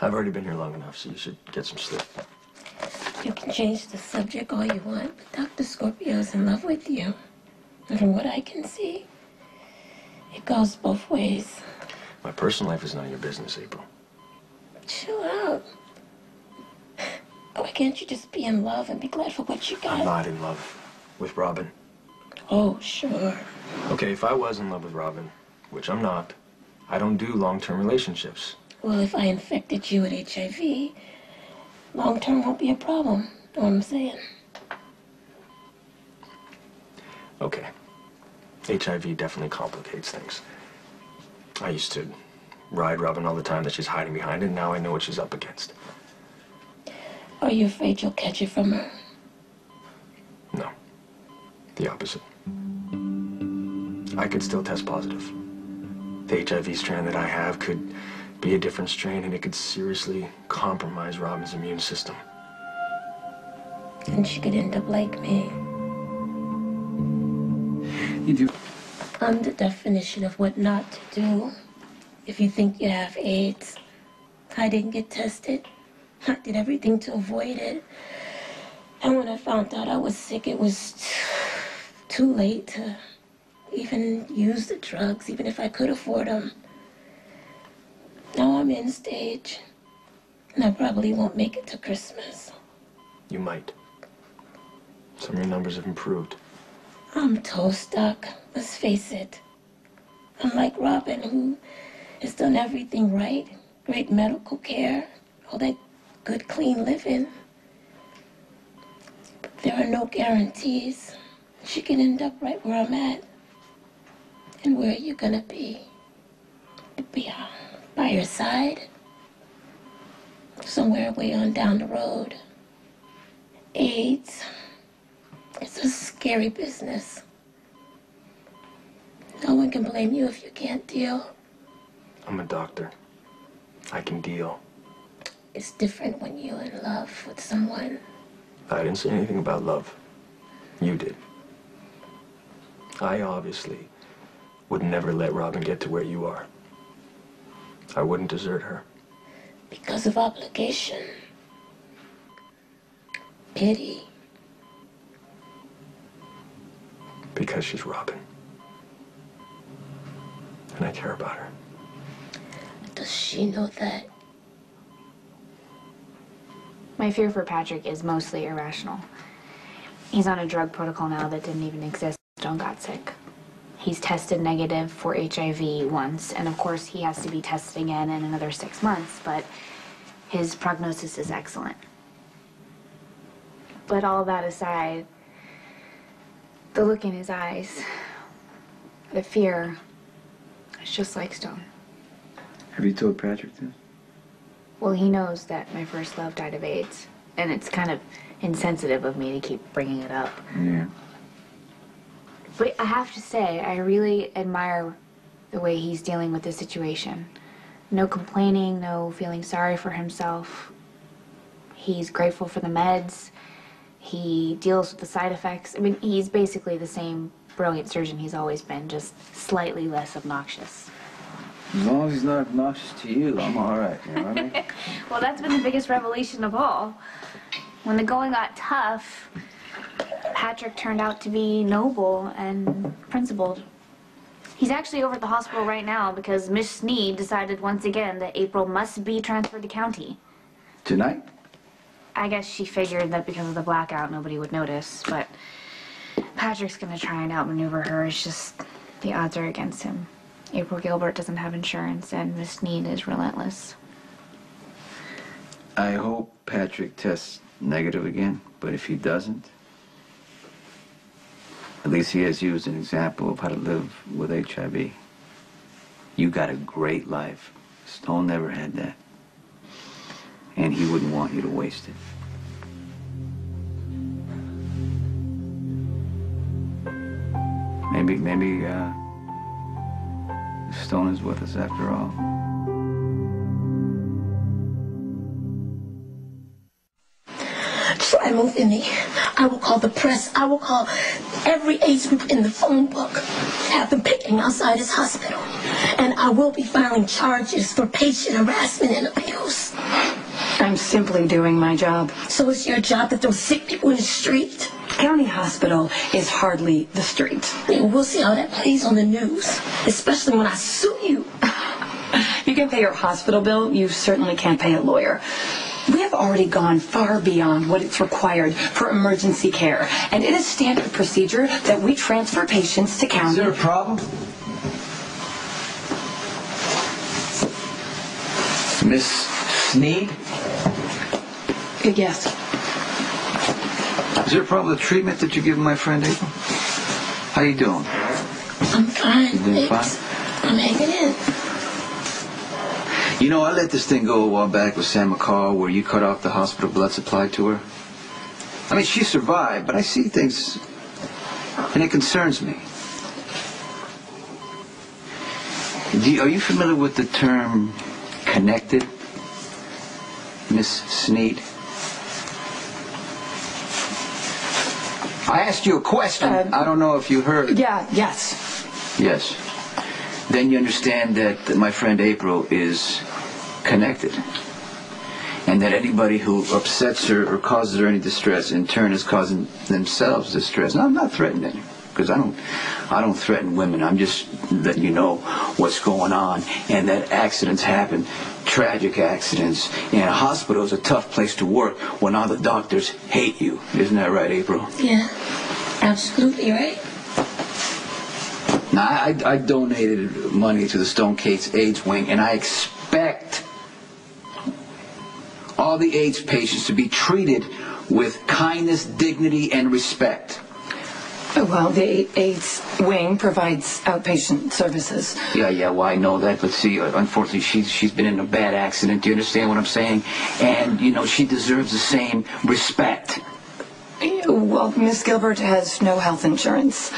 I've already been here long enough, so you should get some sleep. You can change the subject all you want, but Dr. Scorpio's in love with you. And from what I can see, it goes both ways. My personal life is none of your business, April. Chill out. Why can't you just be in love and be glad for what you got? I'm not in love with Robin. Oh, sure. Okay, if I was in love with Robin, which I'm not, I don't do long-term relationships. Well, if I infected you with HIV, long-term won't be a problem. Know what I'm saying? Okay. HIV definitely complicates things. I used to ride Robin all the time that she's hiding behind, and now I know what she's up against. Are you afraid you'll catch it from her? No. The opposite. I could still test positive. The HIV strand that I have could be a different strain, and it could seriously compromise Robin's immune system. And she could end up like me. You do. I'm the definition of what not to do if you think you have AIDS. I didn't get tested. I did everything to avoid it. And when I found out I was sick, it was too late to even use the drugs, even if I could afford them. Now I'm in stage, and I probably won't make it to Christmas. You might. Some of your numbers have improved. I'm toe stuck, let's face it. Unlike Robin, who has done everything right, great medical care, all that good, clean living. But there are no guarantees. She can end up right where I'm at. And where are you gonna be? Be by your side? Somewhere way on down the road. AIDS. It's a scary business. No one can blame you if you can't deal. I'm a doctor. I can deal. It's different when you're in love with someone. I didn't say anything about love. You did. I obviously would never let Robin get to where you are. I wouldn't desert her. Because of obligation. Pity. Because she's Robin. And I care about her. Does she know that? My fear for Patrick is mostly irrational. He's on a drug protocol now that didn't even exist when John got sick. He's tested negative for HIV once, and of course he has to be tested again in another 6 months, but his prognosis is excellent. But all that aside, the look in his eyes, the fear, it's just like stone. Have you told Patrick this? Well, he knows that my first love died of AIDS, and it's kind of insensitive of me to keep bringing it up. Yeah. But I have to say, I really admire the way he's dealing with the situation. No complaining, no feeling sorry for himself. He's grateful for the meds. He deals with the side effects. I mean, he's basically the same brilliant surgeon he's always been, just slightly less obnoxious. As long as he's not obnoxious to you, I'm all right, you know what I mean? Well, that's been the biggest revelation of all. When the going got tough, Patrick turned out to be noble and principled. He's actually over at the hospital right now because Miss Sneed decided once again that April must be transferred to county. Tonight? I guess she figured that because of the blackout, nobody would notice, but Patrick's gonna try and outmaneuver her. It's just the odds are against him. April Gilbert doesn't have insurance, and Miss Sneed is relentless. I hope Patrick tests negative again, but if he doesn't, at least he has you as an example of how to live with HIV. You got a great life. Stone never had that. And he wouldn't want you to waste it. Maybe, Stone is with us after all. Try moving me. I will call the press. I will call every age group in the phone book. Have them picking outside his hospital. And I will be filing charges for patient harassment and abuse. I'm simply doing my job. So it's your job to throw sick people in the street? County Hospital is hardly the street. Yeah, we'll see how that plays on the news, especially when I sue you. You can pay your hospital bill, you certainly can't pay a lawyer. We have already gone far beyond what is required for emergency care, and it is standard procedure that we transfer patients to county. Is there a problem? Miss Sneed? Yes. Is there a problem with the treatment that you're giving my friend April? How you doing? I'm fine. You doing fine? I'm hanging in. You know, I let this thing go a while back with Sam McCall where you cut off the hospital blood supply to her. I mean, she survived, but I see things, and it concerns me. Are you familiar with the term connected, Miss Sneed? I asked you a question. I don't know if you heard. Yes. Yes. Then you understand that my friend April is connected. And that anybody who upsets her or causes her any distress in turn is causing themselves distress. Now, I'm not threatening you, because I don't threaten women. I'm just letting you know what's going on and that accidents happen, tragic accidents. And a hospital is a tough place to work when all the doctors hate you. Isn't that right, April? Yeah, absolutely right. Now, I donated money to the Stone Kate's AIDS wing, and I expect all the AIDS patients to be treated with kindness, dignity, and respect. Well, the AIDS wing provides outpatient services. Yeah, well, I know that, but see, unfortunately, she's been in a bad accident. Do you understand what I'm saying? And, you know, she deserves the same respect. Well, Miss Gilbert has no health insurance.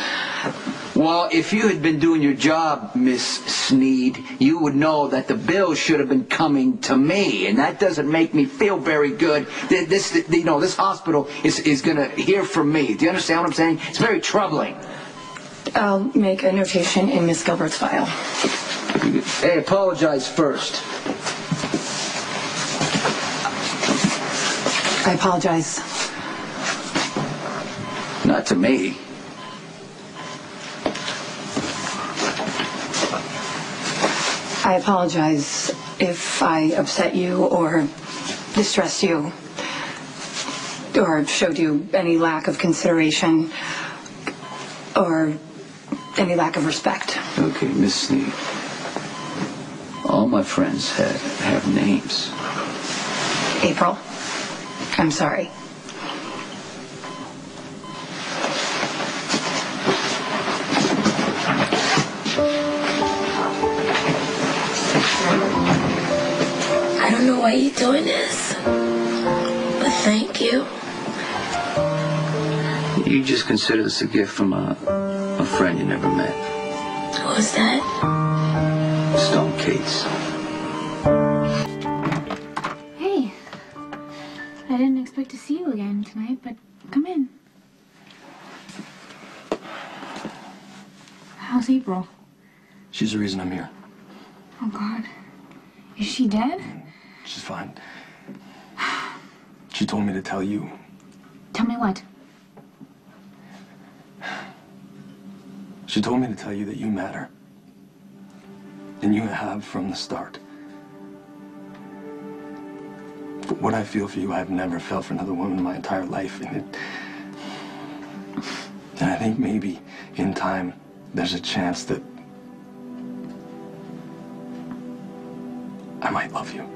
Well, if you had been doing your job, Miss Sneed, you would know that the bill should have been coming to me, and that doesn't make me feel very good. This hospital is going to hear from me. Do you understand what I'm saying? It's very troubling. I'll make a notation in Miss Gilbert's file. Hey, apologize first. I apologize. Not to me. I apologize if I upset you or distressed you or showed you any lack of consideration or any lack of respect. Okay, Miss Sneed. All my friends have names. April, I'm sorry. I don't know why you're doing this, but thank you. You just consider this a gift from a friend you never met. Who was that? Stone Kate's. Hey, I didn't expect to see you again tonight, but come in. How's April? She's the reason I'm here. Oh, God. Is she dead? She's fine. She told me to tell you. Tell me what? She told me to tell you that you matter. And you have from the start. For what I feel for you, I've never felt for another woman in my entire life. And I think maybe in time, there's a chance that I might love you.